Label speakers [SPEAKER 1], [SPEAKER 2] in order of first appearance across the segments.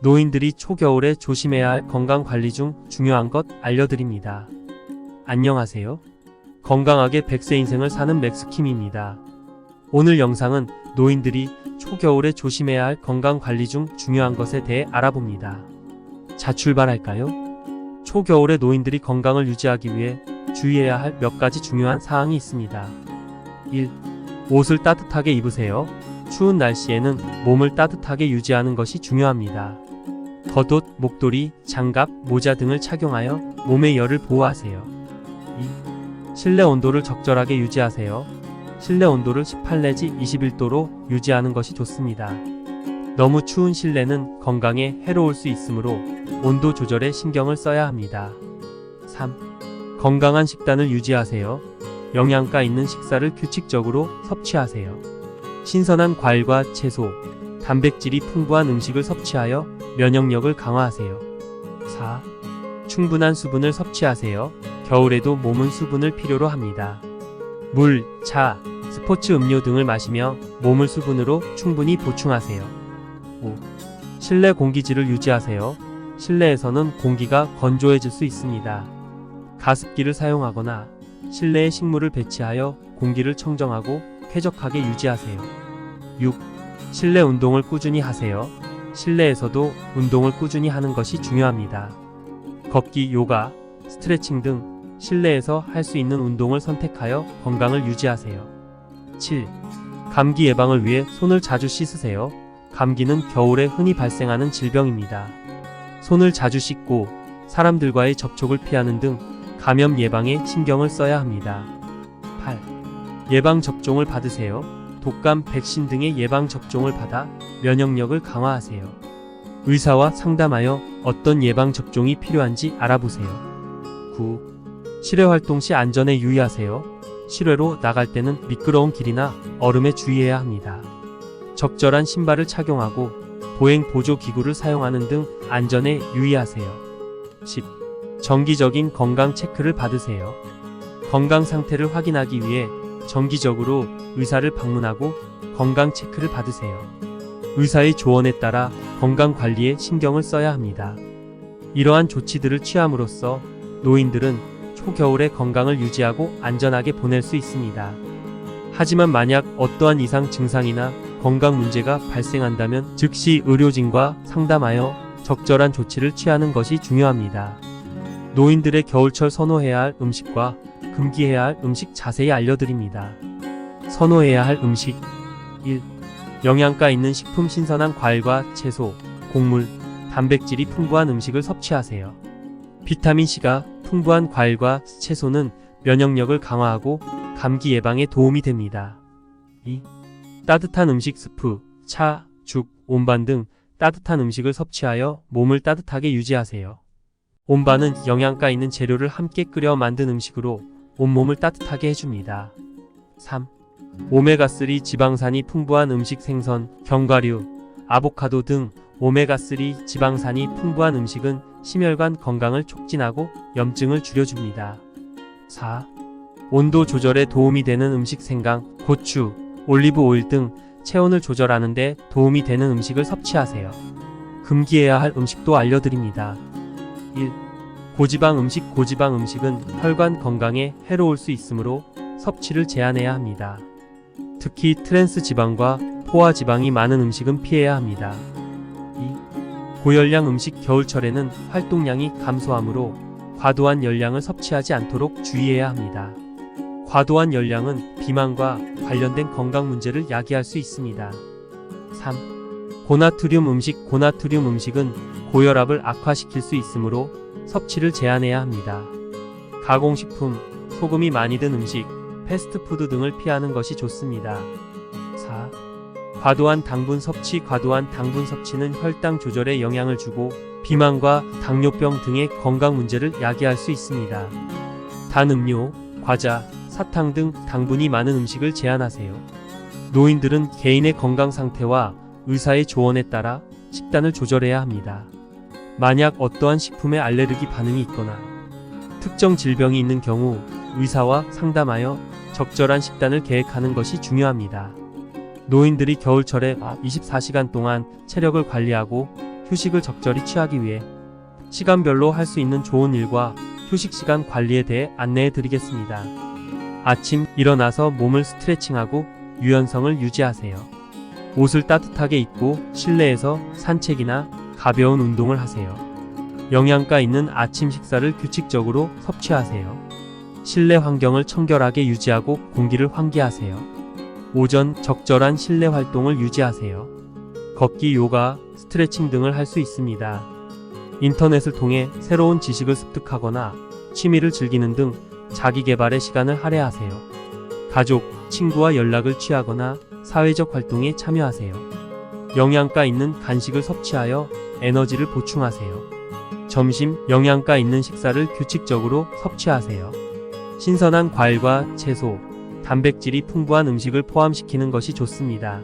[SPEAKER 1] 노인들이 초겨울에 조심해야 할 건강관리 중 중요한 것 알려드립니다. 안녕하세요. 건강하게 100세 인생을 사는 맥스킴입니다. 오늘 영상은 노인들이 초겨울에 조심해야 할 건강관리 중 중요한 것에 대해 알아봅니다. 자, 출발할까요? 초겨울에 노인들이 건강을 유지하기 위해 주의해야 할 몇 가지 중요한 사항이 있습니다. 1. 옷을 따뜻하게 입으세요. 추운 날씨에는 몸을 따뜻하게 유지하는 것이 중요합니다. 겉옷, 목도리, 장갑, 모자 등을 착용하여 몸의 열을 보호하세요. 2. 실내 온도를 적절하게 유지하세요. 실내 온도를 18 내지 21도로 유지하는 것이 좋습니다. 너무 추운 실내는 건강에 해로울 수 있으므로 온도 조절에 신경을 써야 합니다. 3. 건강한 식단을 유지하세요. 영양가 있는 식사를 규칙적으로 섭취하세요. 신선한 과일과 채소, 단백질이 풍부한 음식을 섭취하여 면역력을 강화하세요. 4. 충분한 수분을 섭취하세요. 겨울에도 몸은 수분을 필요로 합니다. 물, 차, 스포츠 음료 등을 마시며 몸을 수분으로 충분히 보충하세요. 5. 실내 공기질을 유지하세요. 실내에서는 공기가 건조해질 수 있습니다. 가습기를 사용하거나 실내에 식물을 배치하여 공기를 청정하고 쾌적하게 유지하세요. 6. 실내 운동을 꾸준히 하세요. 실내에서도 운동을 꾸준히 하는 것이 중요합니다. 걷기, 요가, 스트레칭 등 실내에서 할 수 있는 운동을 선택하여 건강을 유지하세요. 7. 감기 예방을 위해 손을 자주 씻으세요. 감기는 겨울에 흔히 발생하는 질병입니다. 손을 자주 씻고 사람들과의 접촉을 피하는 등 감염 예방에 신경을 써야 합니다. 8. 예방접종을 받으세요. 독감, 백신 등의 예방접종을 받아 면역력을 강화하세요. 의사와 상담하여 어떤 예방접종이 필요한지 알아보세요. 9. 실외활동 시 안전에 유의하세요. 실외로 나갈 때는 미끄러운 길이나 얼음에 주의해야 합니다. 적절한 신발을 착용하고 보행 보조 기구를 사용하는 등 안전에 유의하세요. 10. 정기적인 건강 체크를 받으세요. 건강 상태를 확인하기 위해 정기적으로 의사를 방문하고 건강 체크를 받으세요. 의사의 조언에 따라 건강 관리에 신경을 써야 합니다. 이러한 조치들을 취함으로써 노인들은 초겨울에 건강을 유지하고 안전하게 보낼 수 있습니다. 하지만 만약 어떠한 이상 증상이나 건강 문제가 발생한다면 즉시 의료진과 상담하여 적절한 조치를 취하는 것이 중요합니다. 노인들의 겨울철 선호해야 할 음식과 금기해야 할 음식 자세히 알려드립니다. 선호해야 할 음식 1. 영양가 있는 식품, 신선한 과일과 채소, 곡물, 단백질이 풍부한 음식을 섭취하세요. 비타민C가 풍부한 과일과 채소는 면역력을 강화하고 감기 예방에 도움이 됩니다. 2. 따뜻한 음식, 스프, 차, 죽, 온반 등 따뜻한 음식을 섭취하여 몸을 따뜻하게 유지하세요. 온반은 영양가 있는 재료를 함께 끓여 만든 음식으로 온몸을 따뜻하게 해줍니다. 3. 오메가3 지방산이 풍부한 음식, 생선, 견과류, 아보카도 등 오메가3 지방산이 풍부한 음식은 심혈관 건강을 촉진하고 염증을 줄여줍니다. 4. 온도 조절에 도움이 되는 음식, 생강, 고추, 올리브 오일 등 체온을 조절하는 데 도움이 되는 음식을 섭취하세요. 금기해야 할 음식도 알려드립니다. 1. 고지방 음식. 고지방 음식은 혈관 건강에 해로울 수 있으므로 섭취를 제한해야 합니다. 특히 트랜스 지방과 포화 지방이 많은 음식은 피해야 합니다. 2. 고열량 음식. 겨울철에는 활동량이 감소하므로 과도한 열량을 섭취하지 않도록 주의해야 합니다. 과도한 열량은 비만과 관련된 건강 문제를 야기할 수 있습니다. 3. 고나트륨 음식. 고나트륨 음식은 고혈압을 악화시킬 수 있으므로 섭취를 제한해야 합니다. 가공식품, 소금이 많이 든 음식, 패스트푸드 등을 피하는 것이 좋습니다. 4. 과도한 당분 섭취. 과도한 당분 섭취는 혈당 조절에 영향을 주고 비만과 당뇨병 등의 건강 문제를 야기할 수 있습니다. 단 음료, 과자, 사탕 등 당분이 많은 음식을 제한하세요. 노인들은 개인의 건강 상태와 의사의 조언에 따라 식단을 조절해야 합니다. 만약 어떠한 식품에 알레르기 반응이 있거나 특정 질병이 있는 경우 의사와 상담하여 적절한 식단을 계획하는 것이 중요합니다. 노인들이 겨울철에 24시간 동안 체력을 관리하고 휴식을 적절히 취하기 위해 시간별로 할 수 있는 좋은 일과 휴식 시간 관리에 대해 안내해 드리겠습니다. 아침 일어나서 몸을 스트레칭하고 유연성을 유지하세요. 옷을 따뜻하게 입고 실내에서 산책이나 가벼운 운동을 하세요. 영양가 있는 아침 식사를 규칙적으로 섭취하세요. 실내 환경을 청결하게 유지하고 공기를 환기하세요. 오전 적절한 실내 활동을 유지하세요. 걷기, 요가, 스트레칭 등을 할 수 있습니다. 인터넷을 통해 새로운 지식을 습득하거나 취미를 즐기는 등 자기 개발의 시간을 할애하세요. 가족, 친구와 연락을 취하거나 사회적 활동에 참여하세요. 영양가 있는 간식을 섭취하여 에너지를 보충하세요. 점심, 영양가 있는 식사를 규칙적으로 섭취하세요. 신선한 과일과 채소, 단백질이 풍부한 음식을 포함시키는 것이 좋습니다.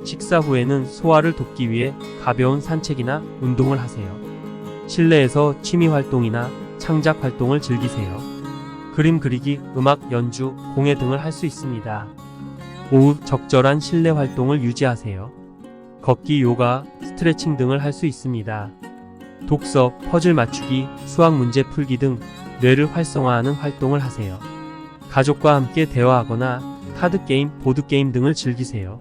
[SPEAKER 1] 식사 후에는 소화를 돕기 위해 가벼운 산책이나 운동을 하세요. 실내에서 취미 활동이나 창작 활동을 즐기세요. 그림 그리기, 음악 연주, 공예 등을 할 수 있습니다. 오후 적절한 실내 활동을 유지하세요. 걷기, 요가, 스트레칭 등을 할 수 있습니다. 독서, 퍼즐 맞추기, 수학 문제 풀기 등 뇌를 활성화하는 활동을 하세요. 가족과 함께 대화하거나 카드게임, 보드게임 등을 즐기세요.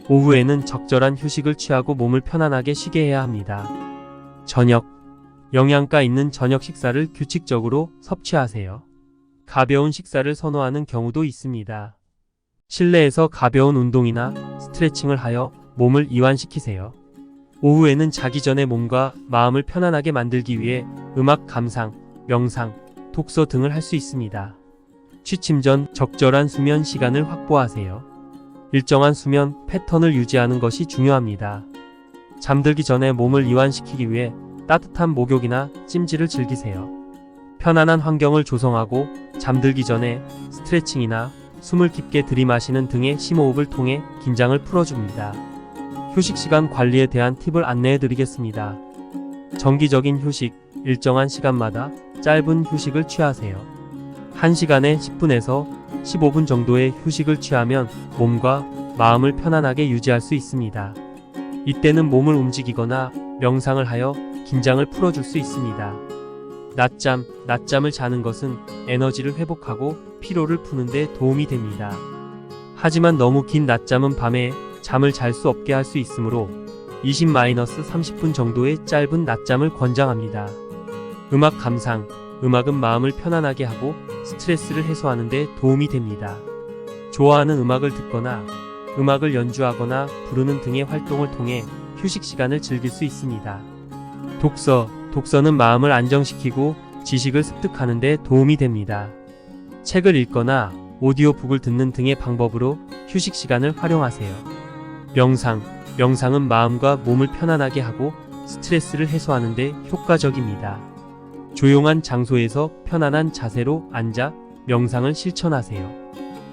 [SPEAKER 1] 오후에는 적절한 휴식을 취하고 몸을 편안하게 쉬게 해야 합니다. 저녁, 영양가 있는 저녁 식사를 규칙적으로 섭취하세요. 가벼운 식사를 선호하는 경우도 있습니다. 실내에서 가벼운 운동이나 스트레칭을 하여 몸을 이완시키세요. 오후에는 자기 전에 몸과 마음을 편안하게 만들기 위해 음악 감상, 명상, 독서 등을 할 수 있습니다. 취침 전 적절한 수면 시간을 확보하세요. 일정한 수면 패턴을 유지하는 것이 중요합니다. 잠들기 전에 몸을 이완시키기 위해 따뜻한 목욕이나 찜질을 즐기세요. 편안한 환경을 조성하고 잠들기 전에 스트레칭이나 숨을 깊게 들이마시는 등의 심호흡을 통해 긴장을 풀어줍니다. 휴식 시간 관리에 대한 팁을 안내해 드리겠습니다. 정기적인 휴식, 일정한 시간마다 짧은 휴식을 취하세요. 1시간에 10분에서 15분 정도의 휴식을 취하면 몸과 마음을 편안하게 유지할 수 있습니다. 이때는 몸을 움직이거나 명상을 하여 긴장을 풀어줄 수 있습니다. 낮잠을 자는 것은 에너지를 회복하고 피로를 푸는 데 도움이 됩니다. 하지만 너무 긴 낮잠은 밤에 잠을 잘 수 없게 할 수 있으므로 20-30분 정도의 짧은 낮잠을 권장합니다. 음악 감상, 음악은 마음을 편안하게 하고 스트레스를 해소하는 데 도움이 됩니다. 좋아하는 음악을 듣거나 음악을 연주하거나 부르는 등의 활동을 통해 휴식 시간을 즐길 수 있습니다. 독서는 마음을 안정시키고 지식을 습득하는 데 도움이 됩니다. 책을 읽거나 오디오북을 듣는 등의 방법으로 휴식 시간을 활용하세요. 명상은 마음과 몸을 편안하게 하고 스트레스를 해소하는 데 효과적입니다. 조용한 장소에서 편안한 자세로 앉아 명상을 실천하세요.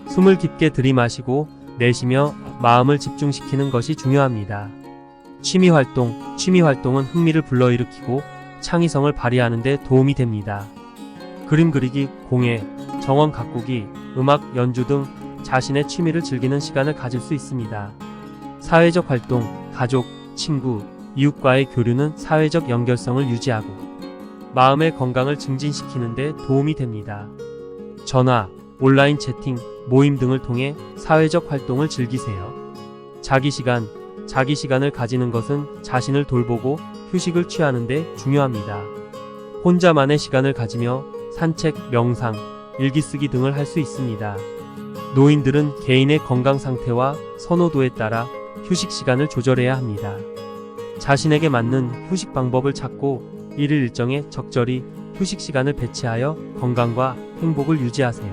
[SPEAKER 1] 숨을 깊게 들이마시고 내쉬며 마음을 집중시키는 것이 중요합니다. 취미활동은 흥미를 불러일으키고 창의성을 발휘하는 데 도움이 됩니다. 그림 그리기, 공예, 정원 가꾸기, 음악 연주 등 자신의 취미를 즐기는 시간을 가질 수 있습니다. 사회적 활동, 가족, 친구, 이웃과의 교류는 사회적 연결성을 유지하고 마음의 건강을 증진시키는 데 도움이 됩니다. 전화, 온라인 채팅, 모임 등을 통해 사회적 활동을 즐기세요. 자기 시간을 가지는 것은 자신을 돌보고 휴식을 취하는 데 중요합니다. 혼자만의 시간을 가지며 산책, 명상, 일기쓰기 등을 할 수 있습니다. 노인들은 개인의 건강 상태와 선호도에 따라 휴식 시간을 조절해야 합니다. 자신에게 맞는 휴식 방법을 찾고 일일 일정에 적절히 휴식 시간을 배치하여 건강과 행복을 유지하세요.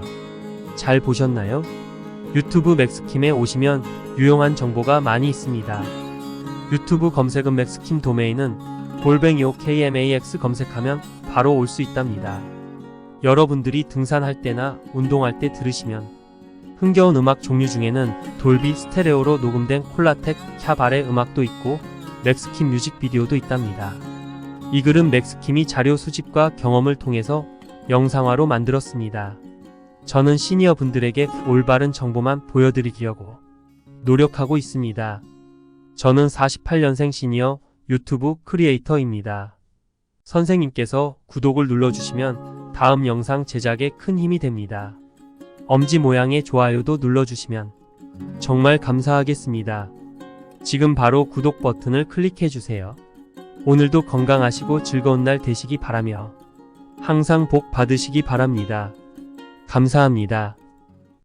[SPEAKER 1] 잘 보셨나요? 유튜브 맥스킴에 오시면 유용한 정보가 많이 있습니다. 유튜브 검색은 맥스킴, 도메인은 @KMAX 검색하면 바로 올 수 있답니다. 여러분들이 등산할 때나 운동할 때 들으시면 흥겨운 음악 종류 중에는 돌비 스테레오로 녹음된 콜라텍 캬바레 음악도 있고 맥스킴 뮤직비디오도 있답니다. 이 글은 맥스킴이 자료 수집과 경험을 통해서 영상화로 만들었습니다. 저는 시니어 분들에게 올바른 정보만 보여드리려고 노력하고 있습니다. 저는 48년생 시니어 유튜브 크리에이터입니다. 선생님께서 구독을 눌러주시면 다음 영상 제작에 큰 힘이 됩니다. 엄지 모양의 좋아요도 눌러주시면 정말 감사하겠습니다. 지금 바로 구독 버튼을 클릭해주세요. 오늘도 건강하시고 즐거운 날 되시기 바라며 항상 복 받으시기 바랍니다. 감사합니다.